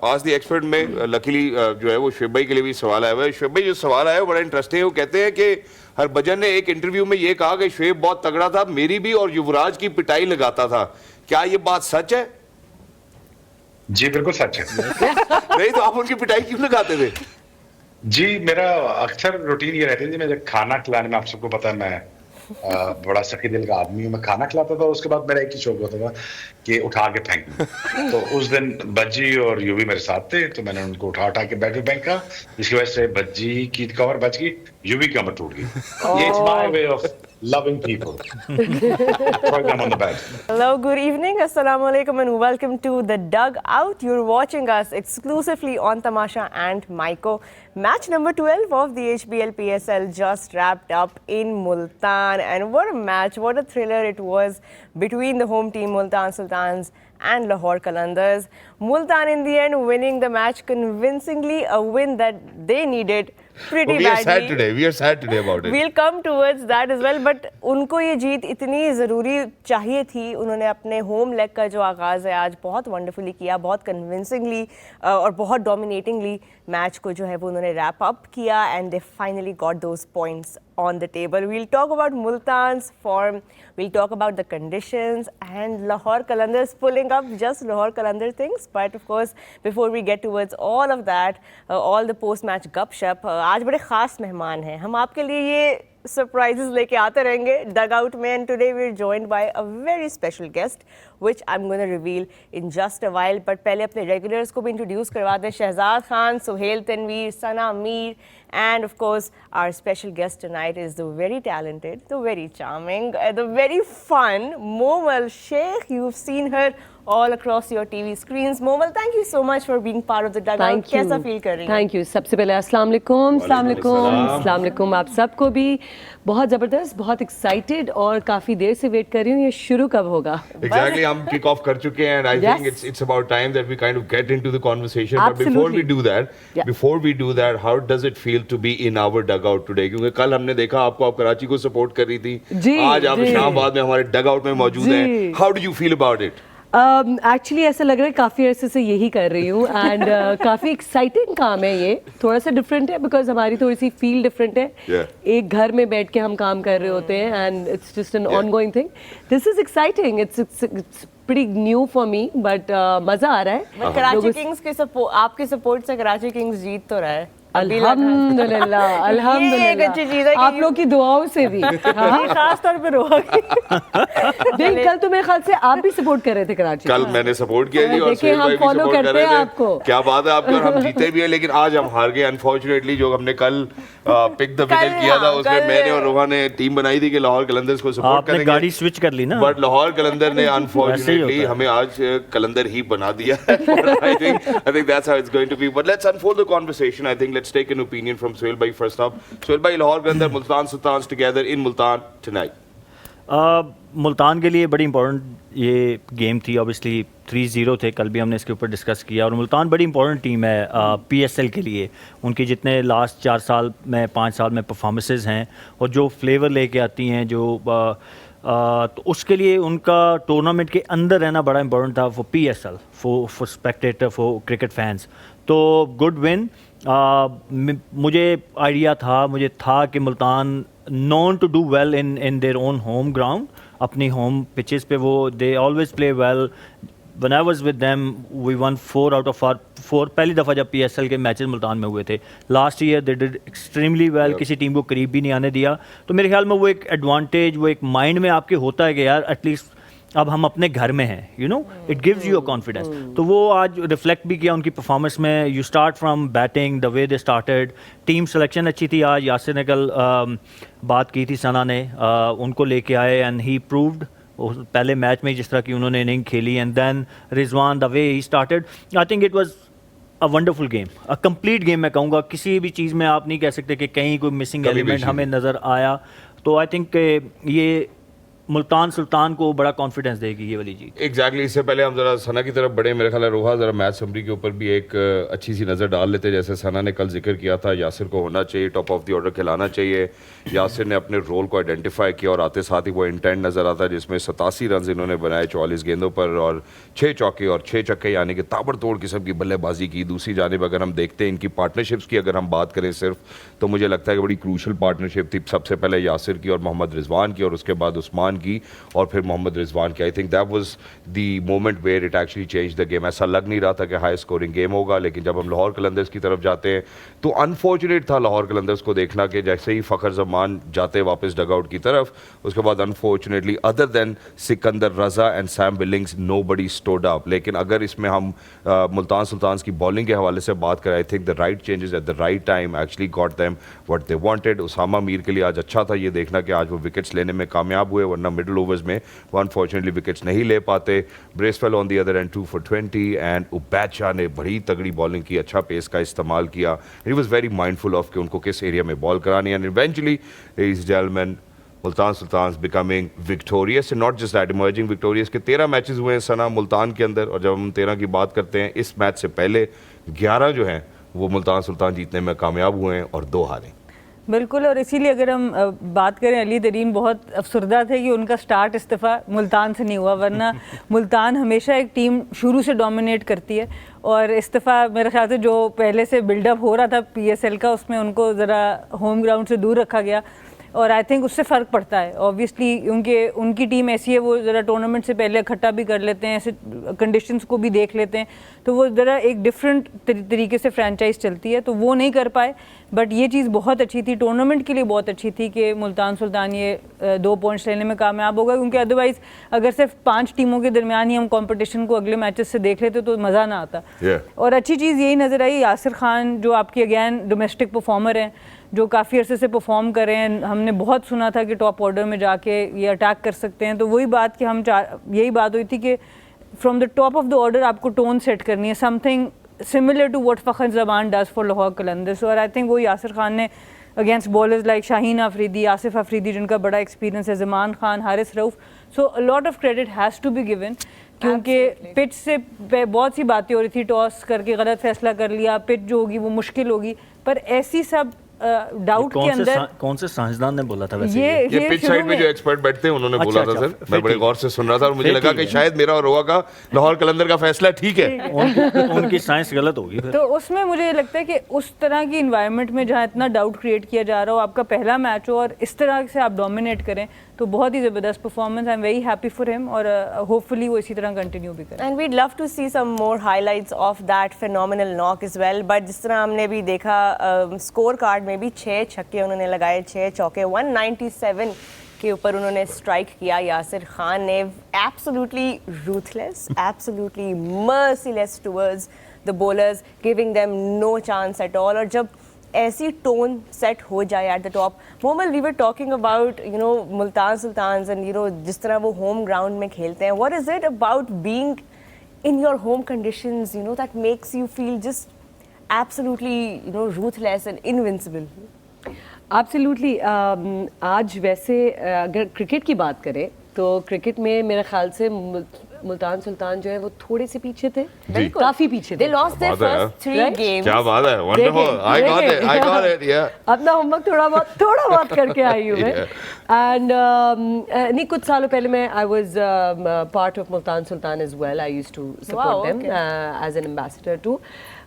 آج the expert میں luckily جو ہے وہ شعیب بھائی کے لیے بھی سوال آیا ہوا ہے. شعیب بھائی جو سوال آیا ہے وہ بڑا انٹرسٹنگ ہے. وہ کہتے ہیں کہ ہربھجن نے ایک انٹرویو میں یہ کہا کہ شعیب بہت تگڑا تھا, میری بھی اور یوراج کی پٹائی لگاتا تھا. کیا یہ بات سچ ہے؟ جی بالکل سچ ہے. نہیں تو آپ ان کی پٹائی کیوں لگاتے تھے؟ جی میرا اکثر روٹین یہ رہتی تھی, میں جب کھانا کھلانے میں, آپ سب کو پتا ہے میں بڑا سخی دل کا آدمی ہوں, میں کھانا کھلاتا تھا, اس کے بعد میرا ایک ہی شوق ہوتا تھا کہ اٹھا کے پھینکنا. تو اس دن بجی اور یووی میرے ساتھ تھے, تو میں نے ان کو اٹھا کے بیٹل پھینکا, جس کی وجہ سے بجی کی کمر بچ گئی, یووی کی کمر ٹوٹ گئی. یہ it's my way of loving people. Throw them on the bed. Hello, good evening, Assalamu alaikum and welcome to The Dugout. You're watching us exclusively on Tamasha and Maiko. Match number 12 of the HBL PSL just wrapped up in Multan, and what a match, what a thriller it was between the home team Multan Sultans and Lahore Qalandars. Multan in the end winning the match convincingly, a win that they needed pretty badly. We are sad today about it. We'll come towards that as well, but ان کو یہ جیت اتنی ضروری چاہیے تھی. انہوں نے اپنے ہوم لیگ کا جو آغاز ہے آج بہت ونڈرفلی کیا, بہت کنونسنگلی اور بہت ڈومینیٹنگلی میچ کو جو ہے وہ انہوں نے ریپ اپ کیا, and they finally got those points on the table. We'll talk about Multan's form, we'll talk about the conditions and Lahore Qalandars pulling up just Lahore Qalandar things. But of course, before we get towards all of that, all the post-match gup-shup, آج بڑے خاص مہمان ہیں. ہم آپ کے لیے یہ surprises لے کے آتے رہیں گے ڈگ آؤٹ میں, and today we're joined by a very special guest which I'm going to reveal in just a while. But پہلے اپنے ریگولرز کو بھی انٹروڈیوس کروا دیں. Shahzad Khan, Sohail Tanveer, Sana Mir, and of course our special guest tonight is the very talented, the very charming, the very fun Momal Sheikh. You've seen her all across your TV screens. Momal, thank you so much for being part of the dugout. کیسا فیل کر رہی ہیں؟ Thank you. سب سے پہلے السلام علیکم. السلام علیکم. السلام علیکم آپ سب کو بھی. بہت زبردست, بہت ایکسائٹیڈ اور کافی دیر سے ویٹ کر رہی ہوں یہ شروع کب ہوگا. Exactly, ہم kick off کر چکے ہیں, and I think it's about time that we kind of get into the conversation. But before we do that, how does it feel to be in our dugout today? کیونکہ کل ہم نے دیکھا آپ کراچی کو سپورٹ کر رہی تھی, آج آپ اسلام آباد میں ہمارے ڈگ آؤٹ میں موجود ہیں. How do you feel about it? Actually ایسا لگ رہا ہے کافی عرصے سے یہی کر رہی ہوں, اینڈ کافی ایکسائٹنگ کام ہے یہ. تھوڑا سا ڈفرینٹ ہے بیکاز ہماری تھوڑی سی فیل ڈفرینٹ ہے. ایک گھر میں بیٹھ کے ہم کام کر رہے ہوتے ہیں, and it's just an on going thing. This is exciting, it's pretty new for me, but مزہ آ رہا ہے. کراچی کنگز کے آپ کے سپورٹ سے کراچی کنگز جیت تو رہا ہے. الحمدللہ الحمدللہ, آپ لوگ کی دعاؤں سے بھی خاص طور پہ روحا کی. کل تو میرے خیال سے آپ بھی سپورٹ کر رہے تھے کراچی. کل میں نے سپورٹ کیا جی, اور ہم فالو کرتے ہیں آپ کو. کیا بات ہے آپ کی, اور ہم جیتے بھی ہیں, لیکن آج ہم ہار گئے انفارچونیٹلی. جو ہم نے کل پک دا ونر کیا تھا اس میں میں نے اور روحا نے ٹیم بنائی تھی کہ لاہور قلندرز کو سپورٹ کریں گے. گاڑی سوئچ کر لی نا, بٹ لاہور قلندر نے انفارچونیٹلی ہمیں آج قلندر ہی بنا دیا. I think that's how it's going to be. But let's unfold the conversation. I think let's take an opinion from Sohail bhai first up. Sohail bhai, Lahore Qalandar, Multan Sultans together in Multan tonight. Multan کے لیے بڑی important یہ game تھی. Obviously 3-0 تھے, کل بھی ہم نے اس کے اوپر ڈسکس کیا, اور ملتان بڑی امپورٹنٹ ٹیم ہے پی ایس ایل کے لیے. ان کی جتنے لاسٹ 4 سال میں 5 سال میں پرفارمنسز ہیں اور جو فلیور لے کے آتی ہیں, جو تو اس کے لیے ان کا ٹورنامنٹ کے اندر رہنا بڑا امپورٹنٹ تھا for P S L, for spectator, for cricket fans. تو گڈ ون. مجھے آئیڈیا تھا, مجھے تھا کہ Multan known to do well in their own home ground, اپنی ہوم پچز پہ وہ they always play well. when I was with them we won 4 out of 4. پہلی دفعہ جب پی ایس ایل کے میچز ملتان میں ہوئے تھے last year, they did extremely well, کسی ٹیم کو قریب بھی نہیں آنے دیا. تو میرے خیال میں وہ ایک ایڈوانٹیج, وہ ایک مائنڈ میں آپ کے ہوتا ہے کہ یار ایٹ لیسٹ اب ہم اپنے گھر میں ہیں, you know it gives you a confidence. تو وہ آج ریفلیکٹ بھی کیا ان کی پرفارمنس میں. You start from batting, the way they started, team selection اچھی تھی. آج یاسر نے کل بات کی تھی ثنا نے, ان کو لے کے آئے اینڈ ہی پرووڈ پہلے میچ میں جس طرح کی انہوں نے اننگ کھیلی. And then Rizwan, the way he started, I think it was a wonderful game, a complete game میں کہوں گا. کسی بھی چیز میں آپ نہیں کہہ سکتے کہ کہیں کوئی مسنگ ایلیمنٹ ہمیں نظر آیا. تو آئی تھنک یہ ملتان سلطان کو بڑا کانفیڈنس دے گی یہ والی جیت. ایگزیکٹلی. اس سے پہلے ہم ذرا ثنا کی طرف بڑھے. میرے خیال ہے روحا ذرا میچ سمری کے اوپر بھی ایک اچھی سی نظر ڈال لیتے. جیسے ثنا نے کل ذکر کیا تھا یاسر کو ہونا چاہیے, ٹاپ آف دی آرڈر کھلانا چاہیے. یاسر نے اپنے رول کو آئیڈینٹیفائی کیا اور آتے ساتھ ہی وہ انٹینٹ نظر آتا جس میں 87 رنز انہوں نے بنائے 44 گیندوں پر اور 6 چوکے اور 6 چھکے, یعنی کہ تابڑ توڑ قسم کی بلے بازی کی. دوسری جانب اگر ہم دیکھتے ہیں ان کی پارٹنرشپس کی اگر ہم بات کریں صرف, تو مجھے لگتا ہے کہ بڑی کروشل پارٹنرشپ تھی. سب سے پہلے یاسر کی اور محمد رضوان کی, اور اس کے بعد عثمان کی اور پھر محمد رضوان کی. I think that was the moment where it actually change the game. ایسا لگ نہیں رہا تھا کہ ہائی اسکورنگ گیم ہوگا, لیکن جب ہم لاہور قلندرز کی طرف جاتے ہیں تو انفارچونیٹ تھا لاہور قلندرز کو دیکھنا کہ جیسے ہی فخر زمان جاتے واپس ڈگ آؤٹ کی طرف, اس کے بعد unfortunately other than Sikandar Raza and Sam Billings nobody stood up. لیکن اگر اس میں ہم ملتان سلطانز کی بالنگ کے حوالے سے بات کریں, I think the right changes at the right time actually got them what they wanted. Usama Mir کے لیے آج اچھا تھا یہ دیکھنا کہ آج وہ وکٹس لینے میں کامیاب ہوئے, ورنہ مڈل اوورز میں وہ انفارچونیٹلی وکٹس نہیں لے پاتے. Bracewell on the other end 2 for 20 and Obaid Shah نے بڑی تگڑی بالنگ کی, اچھا پیس کا استعمال کیا. He was very mindful of کہ ان کو کس ایریا میں بال کرانی ہے. And eventually ladies and gentlemen Multan Sultans becoming victorious, not just that emerging victorious. کہ 13 میچز ہوئے ہیں ثنا ملتان کے اندر, اور جب ہم 13 کی بات کرتے ہیں اس میچ سے پہلے 11 جو ہیں وہ ملتان سلطان جیتنے میں کامیاب ہوئے ہیں اور 2 ہارے. بالکل, اور اسی لیے اگر ہم بات کریں علی ترین بہت افسردہ تھے کہ ان کا سٹارٹ استفا ملتان سے نہیں ہوا, ورنہ ملتان ہمیشہ ایک ٹیم شروع سے ڈومینیٹ کرتی ہے, اور استفا میرے خیال سے جو پہلے سے بلڈ اپ ہو رہا تھا پی ایس ایل کا اس میں ان کو ذرا ہوم گراؤنڈ سے دور رکھا گیا, اور آئی تھنک اس سے فرق پڑتا ہے اوبویسلی, کیونکہ ان کی ٹیم ایسی ہے وہ ذرا ٹورنامنٹ سے پہلے اکٹھا بھی کر لیتے ہیں, ایسے کنڈیشنز کو بھی دیکھ لیتے ہیں, تو وہ ذرا ایک ڈفرینٹ طریقے سے فرینچائز چلتی ہے, تو وہ نہیں کر پائے. بٹ یہ چیز بہت اچھی تھی, ٹورنامنٹ کے لیے بہت اچھی تھی کہ ملتان سلطان یہ 2 پوائنٹس لینے میں کامیاب ہوگا, کیونکہ ادروائز اگر صرف 5 ٹیموں کے درمیان ہی ہم کمپٹیشن کو اگلے میچز سے دیکھ لیتے تو مزہ نہ آتا. اور اچھی چیز یہی نظر آئی, یاسر خان جو آپ کے اگین ڈومیسٹک پرفارمر ہیں, جو کافی عرصے سے پرفارم کر رہے ہیں. ہم نے بہت سنا تھا کہ ٹاپ آرڈر میں جا کے یہ اٹیک کر سکتے ہیں, تو وہی بات کہ ہم یہی بات ہوئی تھی کہ from the top of the order آپ کو ٹون سیٹ کرنی ہے, some thing similar to what فخر زمان does for لاہور قلندرز. اور آئی تھنک وہ یاسر خان نے اگینسٹ بالرز لائک شاہین آفریدی, آصف آفریدی جن کا بڑا ایکسپیرینس ہے, زمان خان, حارث رؤف, سو a lot of credit has to be given. کیونکہ پچ سے بہت سی باتیں ہو رہی تھی, ٹاس کر کے غلط فیصلہ کر لیا, پچ جو ہوگی وہ مشکل ہوگی, پر ایسی سب ڈاؤٹ کے اندر کون سے سائنسدان نے بولا تھا ویسے یہ پچ سائڈ میں جو ایکسپرٹ بیٹھتے ہیں انہوں نے بولا تھا سر, میں بڑے غور سے سن رہا تھا اور مجھے لگا کہ شاید میرا اور روحا کا لاہور قلندر کا فیصلہ ٹھیک ہے, ان کی سائنس غلط ہوگی. تو اس میں مجھے لگتا ہے کہ اس طرح کی انوائرمنٹ میں جہاں اتنا ڈاؤٹ کریٹ کیا جا رہا ہو, آپ کا پہلا میچ ہو اور اس طرح سے آپ ڈومینیٹ کریں, تو بہت ہی زبردست performance. I am very happy for ہم, اور ہوپ فلی وہ اسی طرح کنٹینیو بھی کریں. And we'd love to see some more highlights of that phenomenal knock as well. But جس طرح ہم نے بھی دیکھا اسکور کارڈ میں بھی 6 چھکے انہوں نے لگائے, 6 چوکے, 197 کے اوپر انہوں نے اسٹرائک کیا یاسر خان نے. Absolutely ruthless, absolutely merciless towards the bowlers, giving them no chance at all. اور جب ایسی ٹون سیٹ ہو جائے at the top, Momal we were talking about Multan Sultans and جس طرح وہ ہوم گراؤنڈ میں کھیلتے ہیں, what is it about being in your home conditions that makes you feel just absolutely ruthless and invincible. Absolutely. آج ویسے اگر کرکٹ کی بات کریں تو کرکٹ میں میرے خیال سے ملتان سلطان جو ہے وہ تھوڑے سے پیچھے تھے, کافی پیچھے تھے. They lost their first 3 games. کیا بات ہے, wonderful, I got it, yeah. اپنا ہوم ورک تھوڑا بہت کر کے آئی ہوں میں. اینڈ نہیں, کچھ سالوں پہلے میں I was part of Multan Sultan as well. I used to support them as an ambassador too.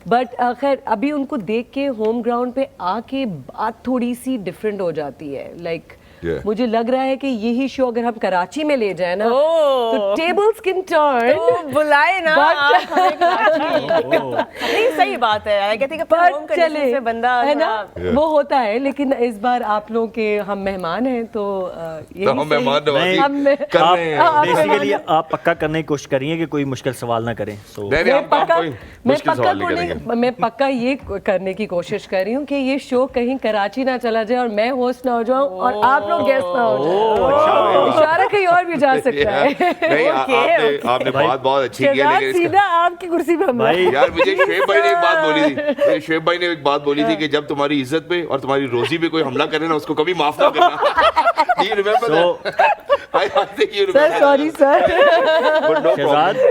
But خیر ابھی ان کو دیکھ کے ہوم گراؤنڈ پہ آ کے بات تھوڑی سی ڈفرینٹ ہو جاتی ہے. لائک مجھے لگ رہا ہے کہ یہی شو اگر ہم کراچی میں لے جائیں نا تو ٹیبلز کین ٹرن. بلائے نا, نہیں صحیح بات ہے, چلے بندہ ہے نا وہ ہوتا ہے. لیکن اس بار آپ لوگوں کے ہم مہمان ہیں تو بیسیکلی آپ پکا کرنے کی کوشش کریے کہ کوئی مشکل سوال نہ کریں. میں پکا یہ کرنے کی کوشش کر رہی ہوں کہ یہ شو کہیں کراچی نہ چلا جائے اور میں ہوسٹ نہ ہو جاؤں اور آپ لوگ گیسٹ نہ ہو جائیں. اشارہ کہیں اور بھی جا سکتا ہے. آپ نے بات بہت اچھی کی ہے, سیدھا آپ کی کرسی پہ. یار مجھے شعیب بھائی نے ایک بات بولی تھی, شعیب بھائی نے ایک بات بولی تھی کہ جب تمہاری عزت پہ اور تمہاری روزی پہ کوئی حملہ کرے نا اس کو کبھی معاف نہ کرنا. Do you remember that? I think you Sir, remember. sorry, sir. But no problem.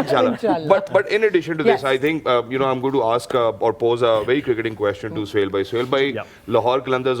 Inshallah. But in addition to this, Yes. I think I'm going to ask or pose a very cricketing question to Suhail bhai. Suhail bhai, Yeah. Lahore Qalandars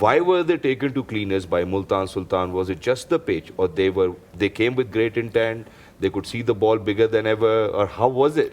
Why were they taken to cleaners by Multan Sultan? Was it just the pitch, or they came with great intent? They could see the ball bigger than ever, or how was it?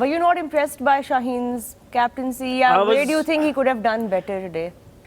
were you not impressed by Shaheen's captaincy? Yeah, where do you think he could have done better today?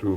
True.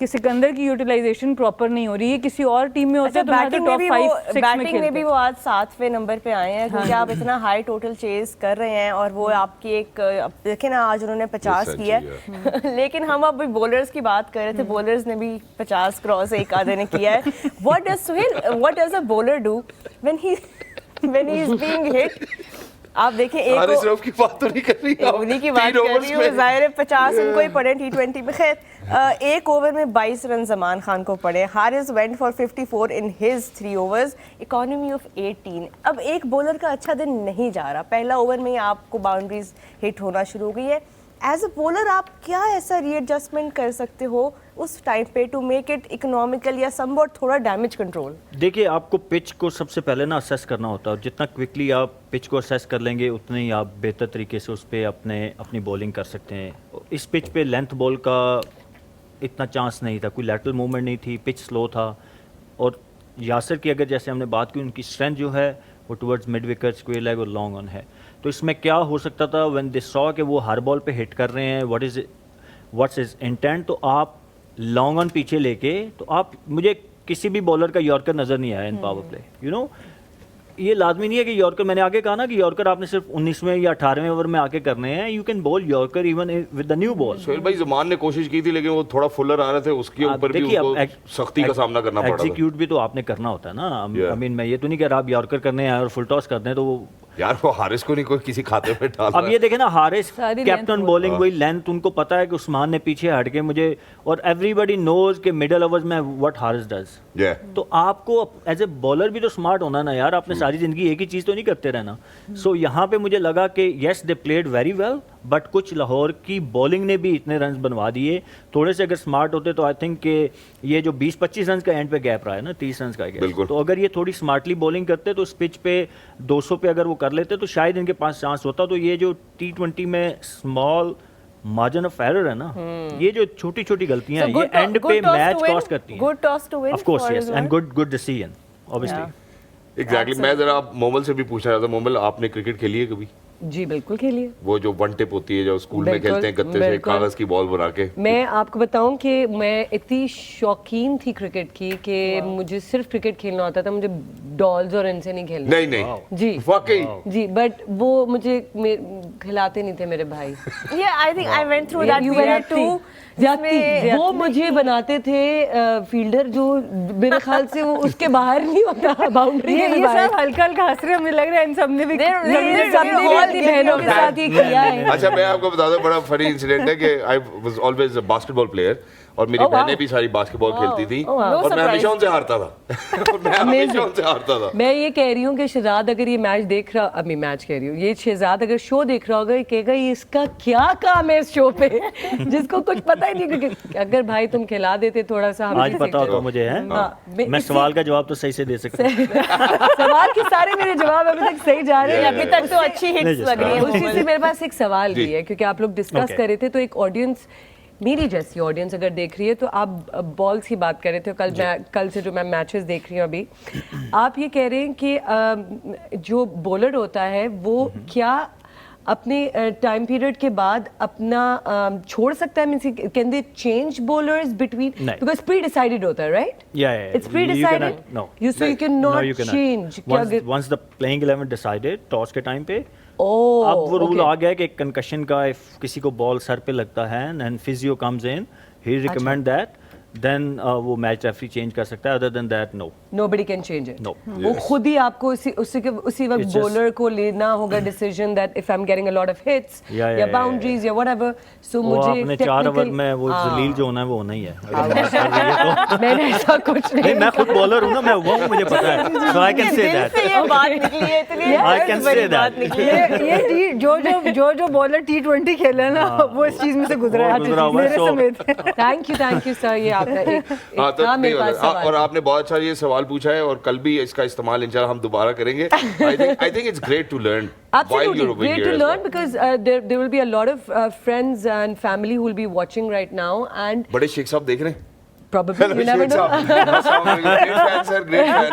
کہ سکندر کی utilization proper نہیں ہو رہی ہے. کسی اور team میں ہوتا ہے تو بیٹنگ ٹاپ 5 6 میں بیٹنگ میں بھی وہ آج 7ویں نمبر پہ آئے ہیں کیونکہ آپ اتنا ہائی ٹوٹل چیز کر رہے ہیں اور وہ آپ کی ایک دیکھیں نا آج انہوں نے 50 کیا ہے لیکن ہم اب بولرز کی بات کر رہے تھے, بولرز نے بھی 50 کراس ایک آدھے نے کیا ہے. what does a bowler do when he is being hit؟ آپ دیکھیں ایک حارث رؤف کی بات تو نہیں کر رہی, انہی کی بات کر رہی ہوں, ظاہر ہے 50 ان کو ہی پڑے T20 میں. خیر ایک اوور میں 22 رن زمان خان کو پڑے. Haris went for 54 in his 3 overs, economy of 18. اب ایک بولر کا اچھا دن نہیں جا رہا, پہلا اوور میں ہی آپ کو باؤنڈریز ہٹ ہونا شروع ہو گئی ہے. ایز اے بولر آپ کیا ایسا ری ایڈجسٹمنٹ کر سکتے ہو اس ٹائم پہ ٹو میک اٹ اکنامیکل یا سم واٹ تھوڑا ڈیمیج کنٹرول؟ دیکھیے آپ کو پچ کو سب سے پہلے نا اسیس کرنا ہوتا ہے, اور جتنا کوئکلی آپ پچ کو اسیس کر لیں گے اتنے ہی آپ بہتر طریقے سے اس پہ اپنی بولنگ کر سکتے ہیں. اس پچ پہ لینتھ بال کا اتنا چانس نہیں تھا, کوئی لیٹرل موومنٹ نہیں تھی, پچ سلو تھا. اور یاسر کی اگر جیسے ہم نے بات کی ان کی اسٹرینتھ جو ہے وہ towards mid wicket, square league اور لانگ آن ہے. تو اس میں کیا ہو سکتا تھا وین دے سو کہ وہ ہر بال پہ ہٹ کر رہے ہیں, واٹس از انٹینٹ, تو آپ لانگ آن پیچھے لے کے, تو آپ مجھے کسی بھی بولر کا یارکر نظر نہیں آیا ان پاور پلے. یو نو یہ لازمی نہیں ہے کہ یارکر, میں نے آگے کہا نا کہ یارکر آپ نے صرف 19ویں یا 18ویں اوور میں آ کے کرنے ہیں. You can bowl yorker even with the new ball. Sohail بھائی زمان نے کوشش کی تھی لیکن وہ تھوڑا فلر آ رہے تھے, اس کے اوپر بھی ان کو سختی کا سامنا کرنا پڑا. ایگزیکیوٹ بھی تو آپ نے کرنا ہوتا ہے نا. آئی مین میں یہ تو نہیں کہہ رہا آپ یارکر کرنے آئے اور فل ٹاس کر دیں تو وہ یار وہ حارث کو نہیں کوئی کسی کھاتے میں ڈال. اب یہ دیکھیں نا حارث کیپٹن بولنگ وہی لینتھ, ان کو پتا ہے کہ عثمان نے پیچھے ہٹ کے مجھے, اور ایوری بڈی نوز کہ مڈل اوورز میں واٹ حارث ڈز. تو آپ کو ایز اے بالر بھی تو اسمارٹ ہونا نا یار, آپ نے ساری زندگی ایک ہی چیز تو نہیں کرتے رہنا. سو یہاں پہ مجھے لگا کہ یس they played very well, but کچھ لاہور کی بولنگ نے بھی اتنے رنز بنوا دیے. تھوڑے سے اگر اسمارٹ ہوتے تو آئی تھنک کہ یہ جو 20-25 رنز کا اینڈ پہ گیپ رہا ہے نا, 30 رنز کا گیپ, تو اگر یہ تھوڑی اسمارٹلی بولنگ کرتے تو اس پچ پہ 200 پہ اگر وہ کر لیتے تو شاید ان کے پاس چانس ہوتا. تو یہ جو T20 میں اسمال مارجن آف ایرر ہے نا, یہ جو چھوٹی چھوٹی غلطیاں ہیں یہ اینڈ پہ میچ کاسٹ کرتی ہیں. Good toss to win of course yes, and good decision obviously. Exactly. میں ذرا مومل سے بھی پوچھنا چاہتا ہوں, مومل آپ نے کرکٹ کھیلی ہے کبھی؟ جی بالکل کھیلی ہے. وہ جو ون ٹپ ہوتی ہے جو اسکول میں کھیلتے ہیں گتے سے کاغذ کی بال بنا کے. میں آپ کو بتاؤں کہ میں اتنی شوقین تھی کرکٹ کی کہ مجھے صرف کرکٹ کھیلنا ہوتا تھا, مجھے ڈالز اور ان سے نہیں کھیلنا. نہیں جی واقعی جی, بٹ وہ مجھے کھلاتے نہیں تھے میرے بھائی. I think I went through that period too. وہ مجھے بناتے تھے فیلڈر جو میرے خیال سے وہ اس کے باہر نہیں ہوتا باؤنڈری کے یہ سب ہلکا ہلکا ہنس رہے, ہمیں لگ رہا ہے ان سب نے بھی بہنوں کے ساتھ یہ کیا ہے. اچھا میں آپ کو بتا دوں بڑا فنی انسیڈنٹ ہے کہ I was always a basket ball player, اور میری بہنیں بھی ساری باسکٹ بال کھیلتی تھی, اور میں ہمیشہ ان سے ہارتا تھا. میں یہ کہہ رہی ہوں کہ شہزاد اگر یہ میچ دیکھ رہا, ابھی میچ کہہ رہی ہوں, یہ شہزاد اگر شو دیکھ رہا ہوگا, یہ کہے گا یہ اس کا کیا کام ہے اس شو پہ, جس کو کچھ پتہ ہی نہیں. اگر بھائی تم کھلا دیتے تھوڑا سا, آج پتا ہوتا مجھے ہے, میں سوال کا جواب تو صحیح سے دے سکتا ہوں. سوال کے سارے میرے جواب ابھی تک صحیح جا رہے ہیں, ابھی تک تو اچھی ہٹس لگ رہی ہیں. اسی سے میرے پاس ایک سوال بھی ہے, کیونکہ آپ لوگ ڈسکس کر رہے تھے, تو ایک آڈینس میری جیسی آڈینس اگر دیکھ رہی ہے, تو آپ بالز کی بات کر رہے تھے کل سے جو میں میچز دیکھ رہی ہوں ابھی, آپ یہ کہہ رہے ہیں کہ جو بولر ہوتا ہے وہ کیا اپنے ٹائم پیریڈ کے بعد اپنا چھوڑ سکتا ہے, can they change bowlers between, because pre decided ہوتا ہے, right? It's pre decided, so you can not change. Once the playing 11 decided toss کے ٹائم پہ, اب وہ رول آ گیا کہ کنکشن کا کسی کو بال سر پہ لگتا ہے and physio comes in, he recommend that, then وہ میچ ریفری چینج کر سکتا ہے. Other than that no, nobody can change it. No. وہ خود ہی آپ کو اسی وقت بولر کو لینا ہوگا decision that if I am getting a lot of hits یا باؤنڈریز یا واٹ ایور. سو مجھے اپنے 4 اوور میں وہ ذلیل جو ہونا ہے وہ ہونا ہی ہے. میں نے ایسا کچھ نہیں, میں خود بالر ہوں نا, میں وہ مجھے پتا ہے, سو آئی کین سے دیٹ. یہ بات نکلی ہے, اتنی آئی کین سے دیٹ. یہ جو بالر T20 کھیلا ہے نا, وہ اس چیز میں سے گزرا ہے میرے سمیت. تھینک یو سر, یہ آپ کا ایک تھا میرے پاس سوال. اور آپ نے بہت اچھا یہ سوال پوچھا ہے, اور کل بھی اس کا استعمال انشاءاللہ ہم دوبارہ کریں گے. I think it's great to learn while you're over here. Great to learn because there will be a lot of friends and family who will be watching right now. And بڑے شیخ صاحب دیکھ رہے ہیں, probably, you never know. Great fan, sir. Great fan.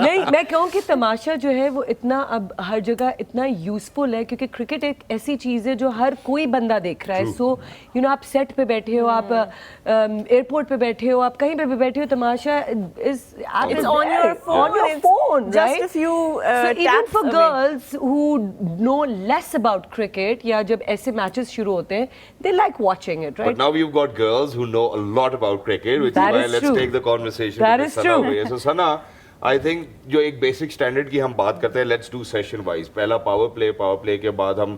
نہیں میں کہوں کہ تماشا جو ہے وہ اتنا اب ہر جگہ اتنا یوزفل ہے کیونکہ کرکٹ ایک ایسی چیز ہے جو ہر کوئی بندہ دیکھ رہا ہے. سو یو نو آپ سیٹ پہ بیٹھے ہو, آپ ایئرپورٹ پہ بیٹھے ہو, آپ کہیں پہ بھی بیٹھے ہو, تماشا It's on your phone, just a few taps for away. girls who know less about cricket یا جب ایسے میچز شروع ہوتے ہیں they like watching it, right? But now we've got girls who know a lot about cricket, which That is why is let's true. take the conversation That with is Sana true. away. So Sana, I think جو ایک basic standard کی ہم بات کرتے ہیں, let's do session wise. پہلا power play کے بعد ہم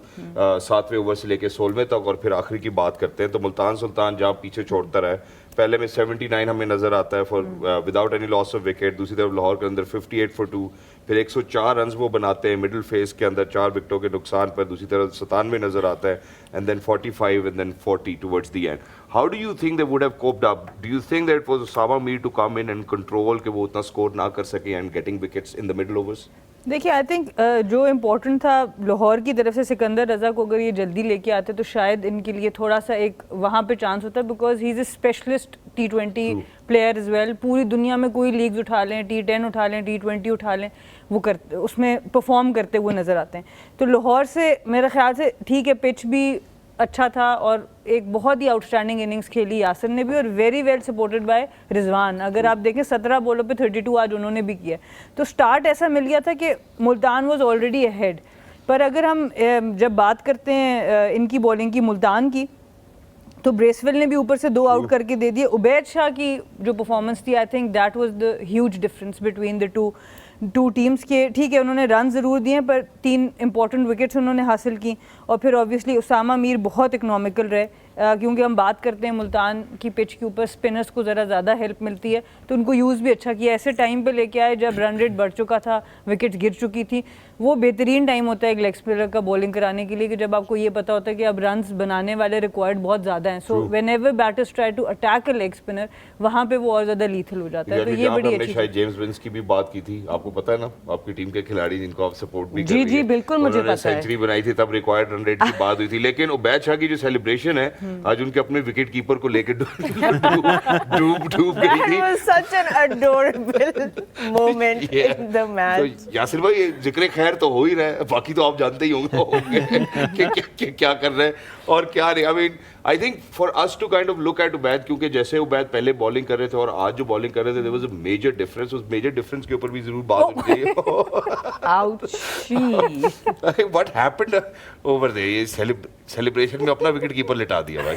7ویں اوور سے لے کے 16ویں تک اور پھر آخری کی بات کرتے ہیں. تو ملتان سلطان جہاں پیچھے چھوڑتا رہا ہے, پہلے میں 79 ہمیں نظر آتا ہے far without any loss of wicket. دوسری طرف لاہور کے اندر 58 for 2, پھر 104 رنز وہ بناتے ہیں مڈل فیز کے اندر 4 وکٹوں کے نقصان پر. دوسری طرف 97 نظر آتا ہے, and then 45 and then 40 towards the end. How do you think they would have coped up? Do you think that it was Osama Mir to come in and control کہ وہ اتنا score نہ کر سکے and getting wickets in the middle overs? دیکھیے I think جو important تھا لاہور کی طرف سے سکندر رضا کو اگر یہ جلدی لے کے آتے تو شاید ان کے لیے تھوڑا سا ایک وہاں پہ چانس ہوتا ہے, because he is a specialist T20 player as well. پوری دنیا میں کوئی لیگز اٹھا لیں, T10 اٹھا لیں, T20 اٹھا لیں, وہ کرتے اس میں پرفارم کرتے ہوئے نظر آتے ہیں. تو لاہور سے میرے خیال سے ٹھیک ہے, پچ بھی اچھا تھا اور ایک بہت ہی آؤٹ اسٹینڈنگ اننگس کھیلی یاسر نے بھی, اور ویری ویل سپورٹڈ بائی رضوان. اگر آپ دیکھیں 17 بالوں پہ 32 آج انہوں نے بھی کیا. تو سٹارٹ ایسا مل گیا تھا کہ ملتان واز آلریڈی اہیڈ. پر اگر ہم جب بات کرتے ہیں ان کی بالنگ کی ملتان کی, تو بریسویل نے بھی اوپر سے 2 آؤٹ کر کے دے دیے. عبید شاہ کی جو پرفارمنس تھی, I think that was the huge difference between the two teams کے. ٹھیک ہے انہوں نے رن ضرور دیے پر 3 امپورٹنٹ وکٹس انہوں نے حاصل کی. اور پھر اوبیسلی اسامہ میر بہت اکنامیکل رہے, کیونکہ ہم بات کرتے ہیں ملتان کی پچ کے اوپر اسپنرس کو ذرا زیادہ ہیلپ ملتی ہے, تو ان کو یوز بھی اچھا کیا. ایسے ٹائم پہ لے کے آئے جب رن ریٹ بڑھ چکا تھا, وکٹس گر چکی تھی. وہ بہترین ٹائم ہوتا ہے ایک لیگ اسپنر کا بولنگ کرانے کے لیے, کہ جب آپ کو یہ پتا ہوتا ہے کہ اب رنز بنانے والے ریکوائرڈ بہت زیادہ ہیں. So whenever batters try to attack a leg spinner, وہاں پہ وہ اور زیادہ لیتھل ہو جاتا ہے. تو یہ بڑی اچھی شاید جیمز ونس کی بھی بات کی تھی, آپ کو پتا ہے نا, آپ کی ٹیم کے کھلاڑی جن کو آپ سپورٹ بھی کر رہی ہیں. جی بالکل مجھے پتا ہے. سینچری بنائی تھی تب ریکوائرڈ رن ریٹ کی بات ہوئی تھی. لیکن عبید شاہ کی جو سیلیبریشن ہے آج ان کے اپنے وکٹ کیپر کو لے کے ڈوب گئی تھی. That was such an adorable moment in the match. Yasir بھائی ذکر خیر تو ہو ہی رہا ہے, باقی تو آپ جانتے ہی ہوں گے کہ کیا کر رہے ہیں اور کیا نہیں. I mean, I think for us to kind of look at Ubaid, کیونکہ جیسے عبید پہلے بالنگ کر رہے تھے اور آج جو بالنگ کر رہے تھے, there was a major difference. Us major difference کے اوپر بھی ضرور بات ہونی چاہیے. What happened over there? یہ سیلیبریشن میں اپنا وکٹ کیپر لٹا دیا بھائی.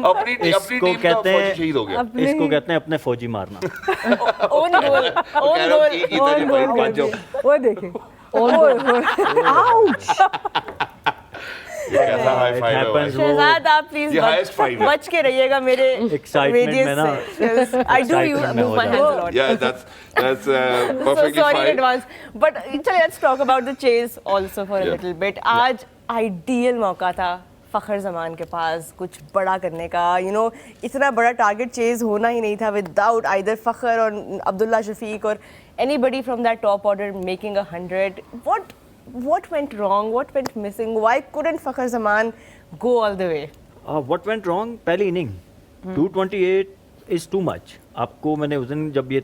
اپنی ٹیم کا فوجی شہید ہو گیا. اس کو کہتے ہیں اپنے فوجی مارنا. Own goal. وہ دیکھیں شہزاد آپ پلیز بچ کے رہیے گا میرے ریڈیس سے. I do move my hands a lot. Yeah, that's perfectly So sorry in fine. advance. But چلیں let's talk about the chase also for a little bit. آج آئیڈیل موقع تھا فخر زمان کے پاس کچھ بڑا کرنے کا. یو نو اتنا بڑا ٹارگیٹ چیز ہونا ہی نہیں تھا وداؤٹ آئدر فخر اور عبداللہ شفیق اور anybody from that top order making 100. What went wrong? What went missing? Why couldn't Fakhar Zaman go all the way? What went wrong? پہلی اننگ 228 is too much. آپ کو میں نے اس دن جب یہ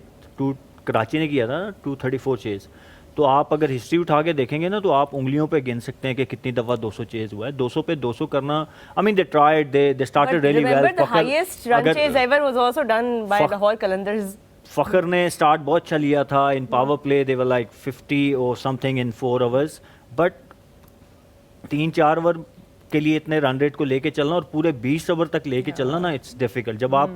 کراچی نے کیا تھا 234 چیز, تو آپ اگر ہسٹری اٹھا کے دیکھیں گے نا تو آپ انگلیوں پہ گن سکتے ہیں کہ کتنی دفعہ 200 چیز ہوا ہے. 200 پہ 200 کرنا, I mean they tried, they started really well. Remember the highest run chase ever was also done by Lahore Qalandars. فخر نے اسٹارٹ بہت اچھا لیا تھا ان power play, they were like 50 اور some thing in 4 overs, but 3-4 over کے لیے اتنے رن ریٹ کو لے کے چلنا اور پورے 20 اوور تک لے کے چلنا نا, اٹس ڈیفیکلٹ. جب آپ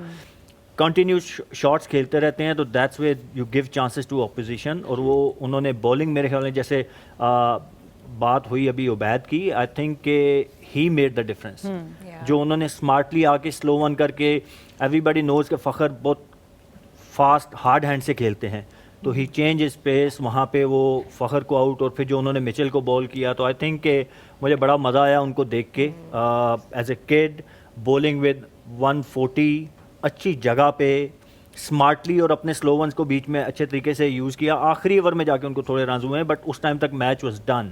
کنٹینیوس شاٹس کھیلتے رہتے ہیں تو that's way you give chances to opposition. اور وہ انہوں نے بولنگ میرے خیال میں جیسے بات ہوئی ابھی عبید کی, آئی تھنک کہ ہی میڈ دا ڈفرینس. جو انہوں نے اسمارٹلی آ کے سلو ون کر کے, ایوری باڈی نوز کہ فخر بہت فاسٹ ہارڈ ہینڈ سے کھیلتے ہیں, تو ہی چینج اسپیس, وہاں پہ وہ فخر کو آؤٹ. اور پھر جو انہوں نے مچل کو بال کیا, تو آئی تھنک کہ مجھے بڑا مزہ آیا ان کو دیکھ کے. As a could bowling with 140 اچھی جگہ پہ اسمارٹلی, اور اپنے سلو ونس کو بیچ میں اچھے طریقے سے یوز کیا. آخری اوور میں جا کے ان کو تھوڑے رنز ہوئے ہیں, بٹ اس ٹائم تک match was done.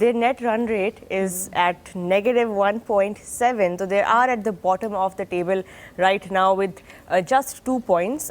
their net run rate is at -1.7, so they are at the bottom of the table right now with just 2 points.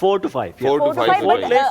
4 to 5, 4 to 5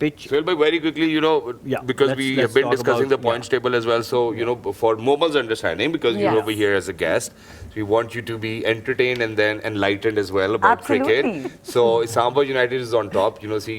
Pitch. So, very quickly, because we have been discussing the points table as well. So, for Momal's understanding, because you're over here as a guest, we want you to be entertained and then enlightened as well about cricket. So, Islamabad United is on top. See,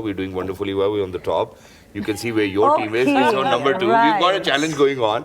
We're doing wonderfully well. We're on the top. You can see where your team is. It's on number 2. We've got a challenge going on.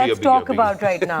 Let's talk about right now.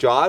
4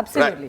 Absolutely.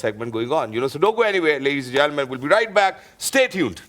segment going on. You know, so don't go anywhere, ladies and gentlemen. We'll be right back. Stay tuned.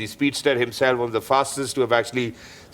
the speedster himself, one of the fastest to have actually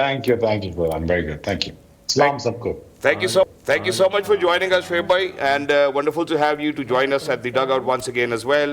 Thank you, bro. I'm very good. Thank you. Salam sabko. Thank you so much for joining us, Shoaib bhai, and wonderful to have you to join us at the dugout once again as well.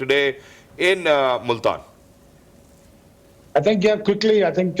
today in Multan. I think quickly, I think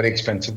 very expensive,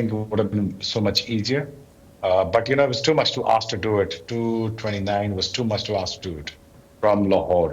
think it would have been so much easier. But you know, it was too much to ask to do it. 229 was too much to ask to do it from Lahore.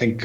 think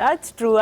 That's true.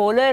bowler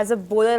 as a bowler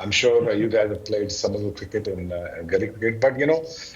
I'm sure you guys have played some of the cricket in gully cricket, but you know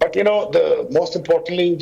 But you know, the most importantly,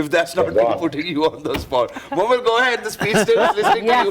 If that's not me putting you on the spot. Momal, go ahead. The speech team is listening to you.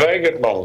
Very good, Momal.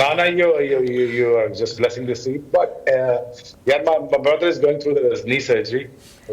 No, you are just blessing the seat. But yeah, my brother is going through the knee surgery.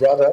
brother.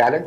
talent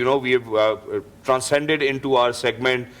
you know we have transcended into our segment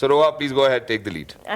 So Roha, please go ahead, take the lead.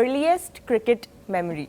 earliest cricket memory?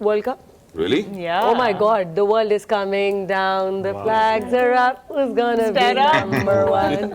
World Cup. Really? Yeah. Oh my God, the world is coming down, the flags are up, who's gonna be Stand up. number one?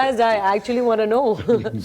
as I actually want to know.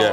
Yeah,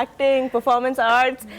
acting, performance arts?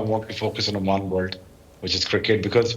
I want to focus on one world, which is cricket, because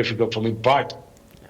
difficult for me. But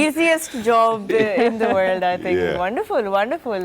Easiest job in the world, I think. Yeah. Wonderful, wonderful.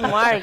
Smart.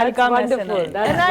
I'll come as Sana. And I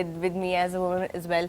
with me as a woman as well.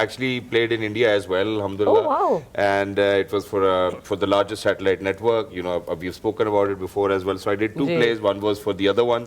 actually played in India as well, alhamdulillah. Oh, wow. And it was for the largest satellite network. You know, we've spoken about it before as well. So I did 2 plays. One was for the other one,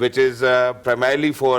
which is primarily for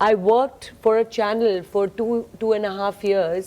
I worked for a channel for 2.5 years,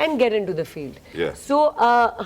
and get into the field. Yeah. So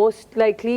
most likely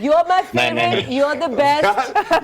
You are my favorite, you are the best.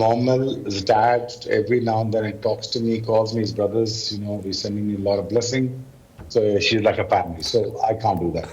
Momal's dad, every now and then he talks to me, calls me his brothers, you know, he's sending me a lot of blessing. So she's like a family, so I can't do that.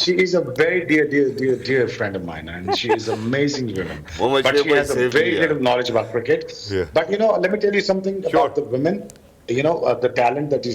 she is a very dear friend of mine, and she is an amazing woman. But she has a very little knowledge about cricket. Yeah. But you know, let me tell you something about the women. You know, the talent that is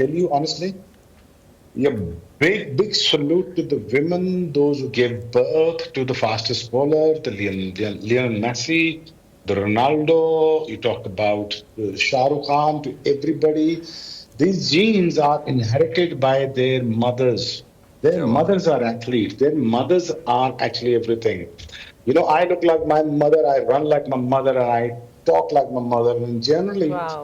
tell you honestly, a big salute to the women, those who gave birth to the fastest bowler, the Lionel Messi, the Ronaldo. You talk about Shah Rukh Khan, to everybody. These genes are inherited by their mothers. Their mothers are athletes. Their mothers are actually everything. You know, I look like my mother. I run like my mother, and I talk like my mother. And generally,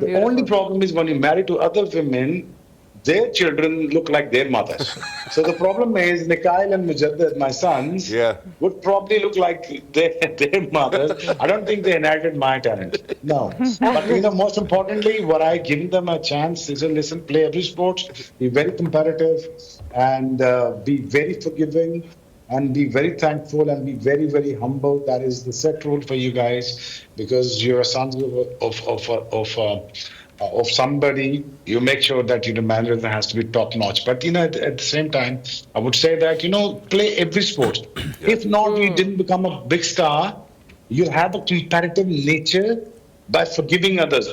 The only problem is when you marry to other women, their children look like their mothers. So the problem is Mikhail and Mujaddid, my sons, would probably look like their mothers. I don't think they inherited my talent. No. But you know, most importantly, what I give them a chance is, listen, play every sport, be very competitive, and be very forgiving, and be very thankful, and be very, very humble. That is the set rule for you guys, because you're a son of somebody. You make sure that your management has to be top notch. But you know, at the same time, I would say that, you know, play every sport. If not, you didn't become a big star. You have a competitive nature by forgiving others.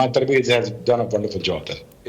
my Tarbiyat has done a wonderful job there.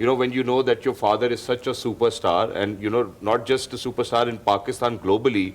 you know, when you know that your father is such a superstar, and you know, not just a superstar in Pakistan, globally,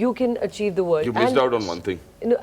you can achieve the world. You missed out on one thing.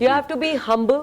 You have to be humble.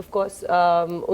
of course,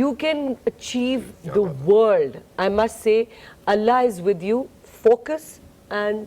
you can achieve the world. I must say, Allah is with you. Focus. And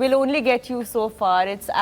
will only get you so far. It's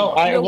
No, I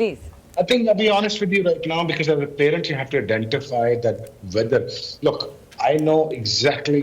Please. I think I'll be honest with you right now, because as a parent you have to identify that whether, look, I know exactly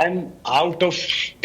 I'm out of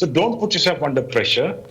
So don't put yourself under pressure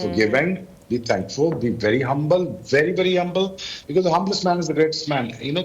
Forgiving, be thankful, be very humble, very very humble, because the humblest man is the greatest man. You know,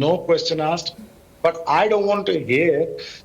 no question asked. But I don't want to hear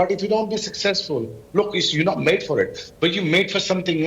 But if you don't be successful, look, you're not made for it, but you made for something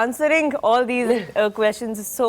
answering all these questions so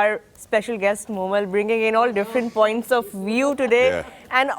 our special guest Momal bringing in all different points of view today. And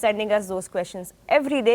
sending us those questions every day.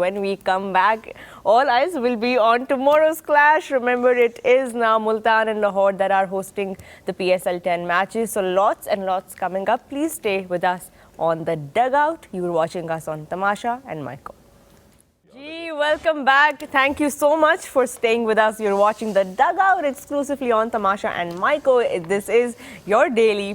when we come back, all eyes will be on tomorrow's clash. Remember, it is now Multan and Lahore that are hosting the PSL 10 matches. So lots and lots coming up. Please stay with us on the Dugout. You are watching us on Tamasha and Maiko. Gee, welcome back. Thank you so much for staying with us. You're watching the Dugout exclusively on Tamasha and Maiko. This is your daily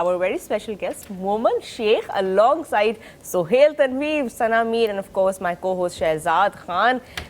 our very special guest Momal Sheikh alongside Sohail Tanveer, Sana Mir and of course my co-host Shehzad Khan,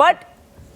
But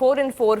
4-4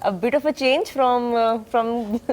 A bit of a change from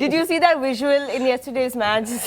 Did you see that visual in yesterday's match?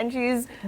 and she is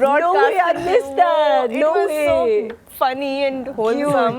broadcast. I missed that. No way. funny and wholesome.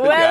well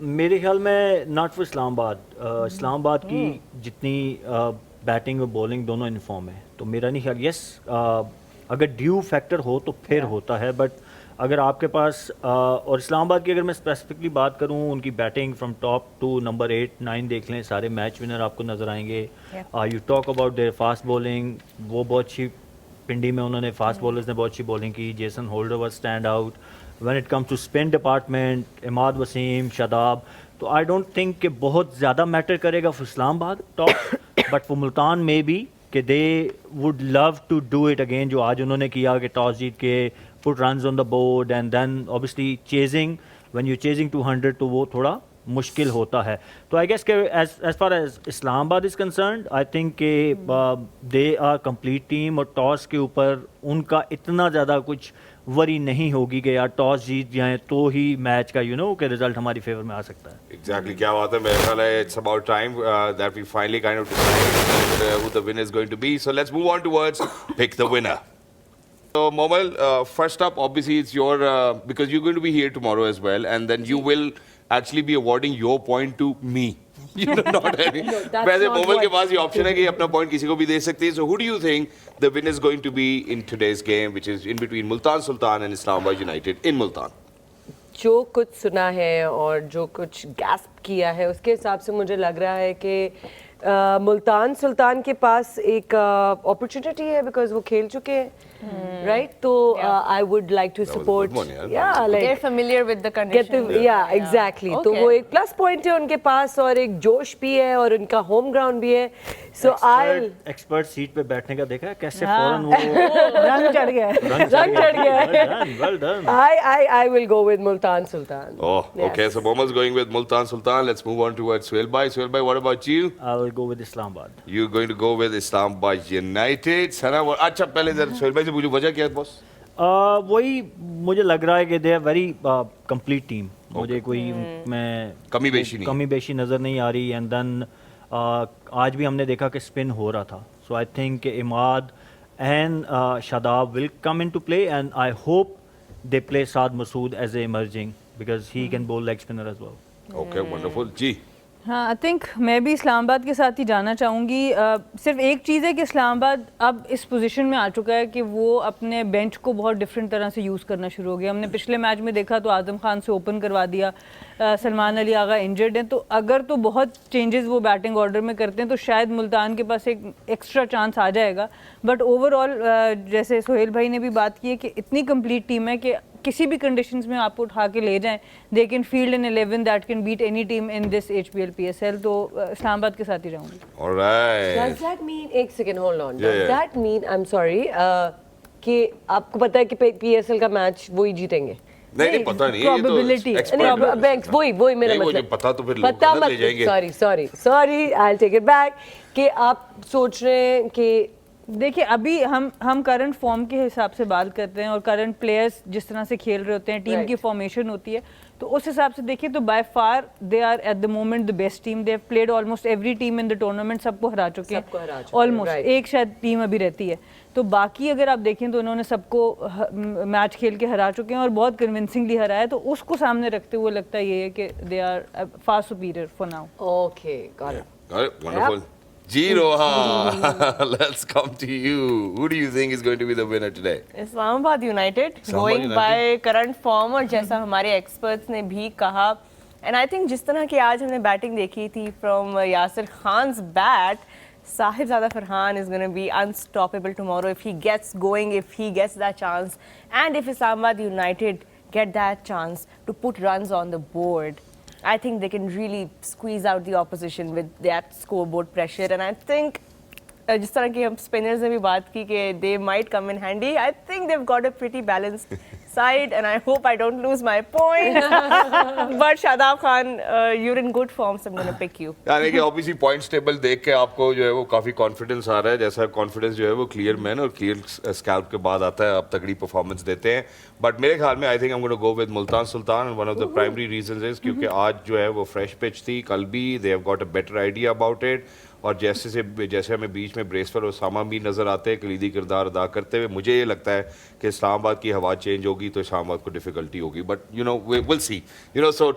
میرے خیال میں not for اسلام آباد کی جتنی batting اور bowling دونوں in form ہے، تو میرا نہیں خیال، یس اگر ڈیو فیکٹر ہو تو پھر ہوتا ہے، بٹ اگر آپ کے پاس اور اسلام آباد کی اگر میں اسپیسیفکلی بات کروں، ان کی batting from top to number 8 9 دیکھ لیں، سارے میچ ونر آپ کو نظر آئیں گے. You talk about their fast bowling, وہ بہت اچھی پنڈی میں انہوں نے فاسٹ بولرز نے بہت اچھی بولنگ کی. Jason Holder was stand out. When it comes to spin department, Imad Wasim, Shadab, تو آئی ڈونٹ تھنک کہ بہت زیادہ میٹر کرے گا فار اسلام آباد ٹاپ، بٹ فار ملتان میں بھی کہ they would love to do it again, جو آج انہوں نے کیا کہ ٹاس جیت کے put runs on the board and then obviously chasing, when you chasing 200 تو وہ تھوڑا مشکل ہوتا ہے. تو آئی گیس کہ as far as Islamabad is concerned, I think کہ دے آر کمپلیٹ ٹیم، اور ٹاس کے اوپر ان کا اتنا زیادہ کچھ وری نہیں ہوگی کہ یار ٹاس جیت جائیں تو ہی میچ کا کہ رزلٹ ہماری فیور میں آ سکتا ہے. Exactly, کیا بات ہے. میرے خیال ہے it's about time that we finally kind of decide who the winner is going to be. So let's move on towards pick the winner. So Momal, first up, obviously it's your because you're going to be here tomorrow as well, and then you will actually be awarding your point to me. You know, not any. ویسے مومل کے پاس یہ option ہے کہ اپنا point کسی کو بھی دے سکتے ہیں. So who do you think the winner is going to be in today's game, which is in between Multan Sultan and Islamabad United in Multan? جو کچھ سنا ہے اور جو کچھ گیسپ کیا ہے اس کے حساب سے مجھے لگ رہا ہے کہ ملتان سلطان کے پاس ایک اپرچونٹی ہے بیکاز وہ کھیل چکے ہیں رائٹ. تو I would like to support familiar with the condition. Exactly. تو وہ ایک پلس پوائنٹ ہے ان کے پاس اور ایک جوش بھی ہے اور ان کا ہوم گراؤنڈ بھی ہے. سو ایکسپرٹ سیٹ پہ بیٹھنے کا دیکھا ہے کیسے فوراً وہ رنگ چڑھ گیا ہے. رنگ چڑھ گیا ہے. I will go with Multan Sultan. Oh, okay. So Momal's going with Multan Sultan. Let's move on towards Suhail bhai. Suhail bhai, what about you? I will go with Islamabad. You're going to go with Islamabad United. Sana, اچھا پہلے ذرا سہیل بھائی سے پوچھو وجہ کیا ہے باس؟ وہی مجھے لگ رہا ہے کہ they are very complete team. مجھے کوئی میں کمی بیشی نظر نہیں آ رہی. اینڈ دین آج بھی ہم نے دیکھا کہ اسپن ہو رہا تھا. سو آئی تھنک کہ Imad and Shadab will come in to play and I hope they play Saad Masood as a emerging because he can bowl leg spinner as well. Okay wonderful. جی ہاں آئی تھنک میں بھی اسلام آباد کے ساتھ ہی جانا چاہوں گی. صرف ایک چیز ہے کہ اسلام آباد اب اس پوزیشن میں آ چکا ہے کہ وہ اپنے بینچ کو بہت ڈفرینٹ طرح سے یوز کرنا شروع ہو گیا. ہم نے پچھلے میچ میں دیکھا تو اعظم خان سے اوپن کروا دیا, سلمان علی آغا انجرڈ ہیں, تو اگر تو بہت چینجز وہ بیٹنگ آرڈر میں کرتے ہیں تو شاید ملتان کے پاس ایک ایکسٹرا چانس آ جائے گا. بٹ اوور آل جیسے سہیل بھائی نے بھی بات کی ہے کہ اتنی کمپلیٹ ٹیم ہے کہ کسی بھی کنڈیشنز میں آپ کو اٹھا کے لے جائیں, they can field in 11 that can bat any team in this HPL PSL. تو اسلام آباد کے ساتھ ہی رہوں گی. Does that mean, ایک second hold on, does that mean, I'm sorry, کہ آپ کو پتا ہے کہ PSL کا میچ وہی جیتیں گے؟ نہیں پتہ نہیں, وہی میرا مطلب پتا تو پھر لوگ لے جائیں گے. Sorry I'll take it back کہ آپ سوچ رہے ہیں کہ دیکھیے ابھی ہم کرنٹ فارم کے حساب سے بات کرتے ہیں اور کرنٹ پلیئرز جس طرح سے کھیل رہے ہوتے ہیں, ٹیم کی فارمیشن ہوتی ہے, تو اس حساب سے دیکھیے تو by far they are at the moment the best team. They have played almost every team in the tournament, سب کو ہرا چکے ہیں آلموسٹ. ایک شاید ٹیم ابھی رہتی ہے, تو باقی اگر آپ دیکھیں تو انہوں نے سب کو میچ کھیل کے ہرا چکے ہیں اور بہت کنونسنگلی ہرایا. تو اس کو سامنے رکھتے ہوئے لگتا ہے یہ کہ they are far superior for now. Okay got it. Wonderful. جی Roha, let's come to you. Who do you think is going to be the winner today? Islamabad United, going by current form, اور جیسا ہمارے experts نے بھی کہا, and I think جس طرح کہ آج ہم نے بیٹنگ دیکھی تھی from Yasir خان's bat, Sahibzada Farhan is going to be unstoppable tomorrow if he gets going, if he gets that chance, and if Islamabad United get that chance to put runs on the board, I think they can really squeeze out the opposition with that scoreboard pressure. And I think جس طرح کی ہم spinners نے بھی بات کی کہ they might come in handy, I think they've got a pretty balanced side and I hope I don't lose my points. But Shadab Khan, you're in good form, so I'm going to pick you. یعنی کہ obviously points table دیکھ کے آپ کو جو ہے وہ کافی confidence آ رہا ہے. جیسا کانفیڈنس جو ہے وہ کلیئر مین اور کلیئر اسکیلپ کے بعد آتا ہے, آپ تگڑی پرفارمنس دیتے ہیں. بٹ میرے خیال میں I think I'm going to go with Multan Sultan, and one of the primary reasons is کیونکہ آج جو ہے وہ فریش پچ تھی, کل بھی they have got a better idea about it. اور جیسے ہمیں بیچ میں بریسول اور اسامہ بھی نظر آتے ہیں کلیدی کردار ادا کرتے ہوئے, مجھے یہ لگتا ہے کہ اسلام آباد کی ہوا چینج ہوگی تو اسلام آباد کو ڈیفیکلٹی ہوگی, but you know will see, you know so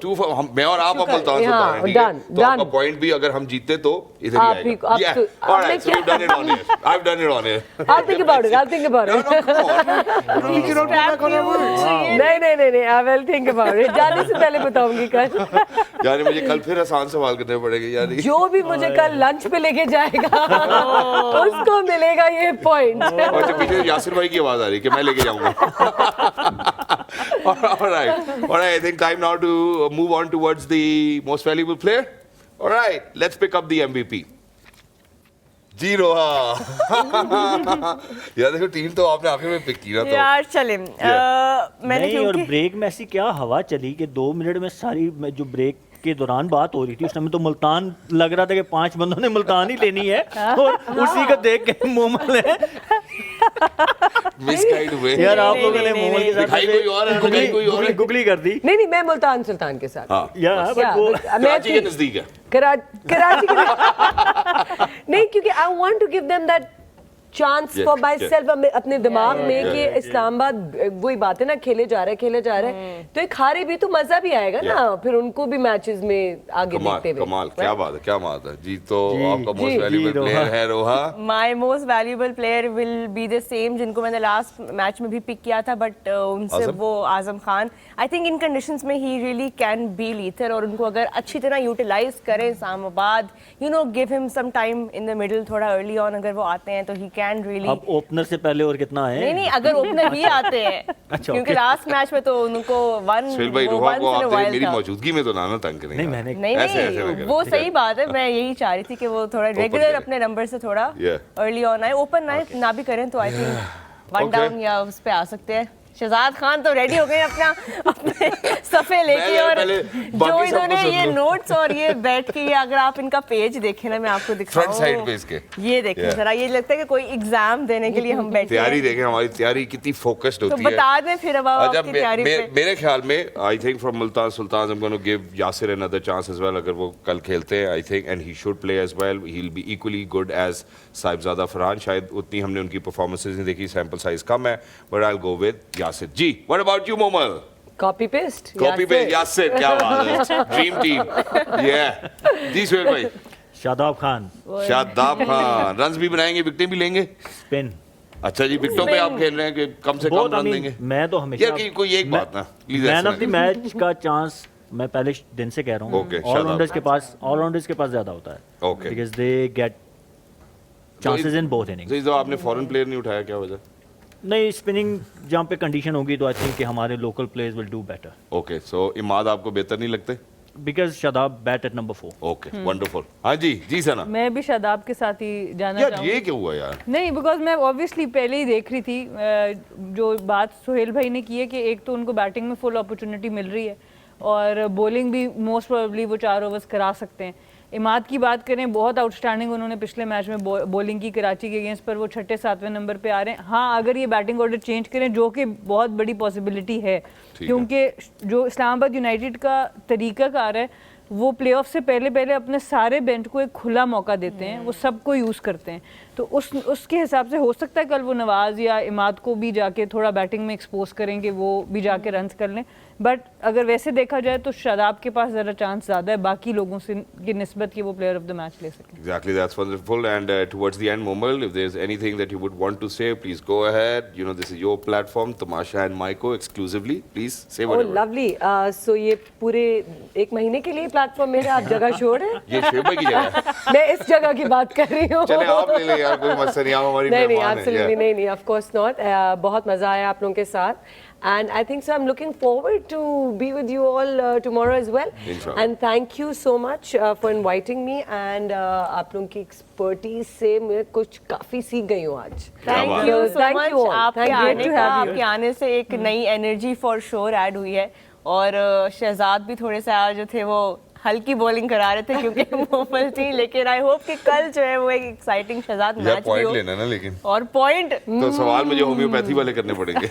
میں اور آپ ملتان سلطان ہیں, ٹھیک ہے, تو آپ کا پوائنٹ بھی اگر ہم جیتے تو ادھر ہی آئے گا. Yeah, all right, so we've done it on here. I've done it on here. I'll think about it. No, come on. You cannot do that on a word. نہیں, I will think about it. جانے سے پہلے بتاؤں گی کل. یعنی مجھے کل پھر آسان سوال کرنے پڑے گے, یعنی جو بھی مجھے کل لنچ پہ لے کے جائے گا اس کو ملے گا یہ پوائنٹ. اور پیچھے یاسر بھائی کی آواز آ رہی ہے کہ میں لے کے جاؤں گا. All right, I think time now to move on towards the most valuable player. All right, let's pick up the MVP. جی روحا یار دیکھو ٹیم تو آپ نے آخر میں پک کی نا, تو یار چلیں میں نے نہیں, اور بریک میں ایسی کیا ہوا چلی کہ 2 منٹ میں ساری جو بریک کے دوران بات ہو رہی تھی اس میں تو ملتان لگ رہا تھا کہ 5 بندوں نے ملتان ہی لینی ہے, اور اسی کو دیکھ کے مومل ہے مس گائیڈ ہوئے یار آپ لوگوں نے مومل کے دکھائی کوئی اور ہے, کوئی اور ہے, گگلی کر دی. نہیں میں ملتان سلطان کے ساتھ یار بٹ وہ کراچی کے نزدیک ہے, کراچی کے نہیں, کیونکہ I want to give them that chance for by self, اپنے دماغ میں کہ اسلام آباد وہی بات ہے نا, کھیلے جا رہے تو ایک ہارے بھی تو مزہ بھی آئے گا نا, پھر ان کو بھی میچز میں آگے دیکھتے ہوئے. کمال, کیا بات ہے جی. تو آپ کا موسٹ ویلیبل پلیئر ہے Roha. My most valuable player will be the same جن کو میں نے لاسٹ میچ میں بھی پک کیا تھا, بٹ ان سے وہ اعظم خان. آئی تھنک ان کنڈیشنز میں he really can be lethal, اور ان کو اگر اچھی طرح یوٹیلائز کریں اسلام آباد, یو نو گیو ہم some time in the middle, تھوڑا ارلی آن اگر وہ آتے ہیں تو ہی کین ریئلی. اب اوپنر سے پہلے اور کتنا ہے, نہیں اگر اوپنر بھی آتے ہیں کیونکہ لاسٹ میچ میں تو ان کو سہیل بھائی روحا کو آپ میری موجودگی میں تو نہ تنگ کریں. نہیں وہ صحیح بات ہے, میں یہی چاہ رہی تھی کہ وہ تھوڑا ریگولر اپنے نمبر سے تھوڑا ارلی آن آئے, اوپن نہ بھی کریں تو آئی تھنک 1 ڈاؤن یا اس پہ آ سکتے ہیں. شہزاد خان تو ریڈی ہو گئے اپنے صفحے لے کے, اور جو انہوں نے یہ نوٹس اور یہ بیٹھ کے, اگر آپ ان کا پیج دیکھیں نا, میں آپ کو دکھاؤں فرنٹ سائڈ پہ اس کے, یہ دیکھیں ذرا, یہ لگتا ہے کہ کوئی ایگزام دینے کے لیے ہم بیٹھے ہیں. تیاری دیکھیں, ہماری تیاری کتنی فوکسڈ ہوتی ہے. تو بتا دیں پھر اب آپ کی تیاری پہ. میرے خیال میں I think from Multan Sultan I'm going to give Yasir another chance as well. اگر وہ کل کھیلتے ہیں I think, and he should play as well, he'll be equally good as صاحبزادہ فرحان. شاید اتنی ہم نے ان کی پرفارمنسز نہیں دیکھی, سیمپل سائز کم ہے, but I'll go with Yasir. جی what about you Momal? Copy paste Yasir, کیا بات ہے, ڈریم ٹیم. جی سہیل بھائی. شاداب خان رنز بھی بنائیں گے, وکٹیں بھی لیں گے, اسپن. اچھا جی, وکٹوں پہ آپ کھیل رہے ہیں کہ کم سے کم رن دیں گے. میں تو ہمیشہ کوئی ایک بات نا, مین آف دی میچ کا چانس میں پہلے دن سے کہہ رہا ہوں, آل راؤنڈرز کے پاس زیادہ ہوتا ہے, because they get chances in both innings. آپ نے فورن پلیئر نہیں اٹھایا, کیا وجہ؟ نہیں, اسپننگ جہاں پہ کنڈیشن ہوگی تو آئی تھنک کہ ہمارے local players will do better. Okay, so Imad آپ کو بہتر نہیں لگتے؟ Because Shadab bat at number 4. Okay, wonderful. ہاں جی ثنا. میں بھی شاداب کے ساتھ ہی جانا چاہوں گی. یہ کیا ہوا یار؟ نہیں, بیکاز میں اوبویسلی پہلے ہی دیکھ رہی تھی جو بات سہیل بھائی نے کی ہے کہ ایک تو ان کو بیٹنگ میں فل اپرچونٹی مل رہی ہے, اور بولنگ بھی موسٹ پروبیبلی وہ 4 اوورز کرا سکتے ہیں. اماد کی بات کریں, بہت آؤٹ اسٹینڈنگ انہوں نے پچھلے میچ میں بولنگ کی کراچی کے اگینسٹ, پر وہ 6 7ویں نمبر پہ آ رہے ہیں. ہاں, اگر یہ بیٹنگ آرڈر چینج کریں, جو کہ بہت بڑی پاسبلٹی ہے, کیونکہ جو اسلام آباد یونائٹیڈ کا طریقہ کار ہے, وہ پلے آف سے پہلے اپنے سارے بینچ کو ایک کھلا موقع دیتے ہیں, وہ سب کو یوز کرتے ہیں. تو اس کے حساب سے ہو سکتا ہے کل وہ نواز یا اماد کو بھی جا کے تھوڑا بیٹنگ میں ایکسپوز کریں کہ وہ بھی جا کے رنز کر لیں. بٹ اگر ویسے دیکھا جائے تو شاداب کے پاس ذرا چانس زیادہ ہے باقی لوگوں سے کی نسبت کہ وہ پلیئر آف دا میچ لے سکیں. Exactly, that's wonderful. And towards the end, Momal, if there's anything that you would want to say, please go ahead. You know, this is your platform, Tamasha and Maiko exclusively. Please say whatever. Oh, lovely. So یہ پورے 1 مہینے کے لیے plate form میرا, آپ جگہ چھوڑ ہیں. یہ شیب بھائی کی جگہ ہے. میں اس جگہ کی بات کر رہی ہوں. چلے آپ لے لیں یار, کوئی مسئلہ نہیں, آپ ہماری مہمان ہیں. نہیں, of course not. بہت مزہ آیا آپ لوگوں کے ساتھ. And I think so I'm looking forward to be with you all tomorrow as well. Inshallah. And thank you so much for inviting me. And آپ لوگوں کی ایکسپرٹیز سے میں کچھ کافی سیکھ گئی ہوں آج. Thank you so much. آپ کے آنے سے ایک نئی انرجی فار شور ایڈ ہوئی ہے, اور شہزاد بھی تھوڑے سے آج جو تھے وہ ہلکی بولنگ کرا رہے تھے کیونکہ موفل تھی, لیکن آئی ہوپ کہ کل جو ہے وہ ایک ایکسائٹنگ شہزاد میچ بھی ہو. لینا نا, لیکن اور پوائنٹ تو سوال مجھے ہومیوپیتھی والے کرنے پڑیں گے.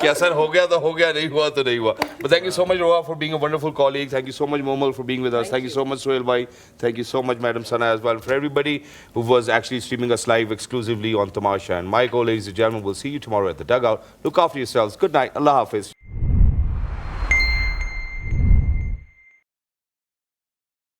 کہ سر ہو گیا تو ہو گیا, نہیں ہوا تو نہیں ہوا. But thank you so much Roha for being a wonderful colleague. Thank you so much Momal for being with us. Thank you so much Sohail bhai. Thank you so much Madam Sana as well. For everybody who was actually streaming us live exclusively on Tamasha and Michael, ladies and gentlemen, we'll see you tomorrow at the Dugout. Look after yourselves. Good night. Allah Hafiz.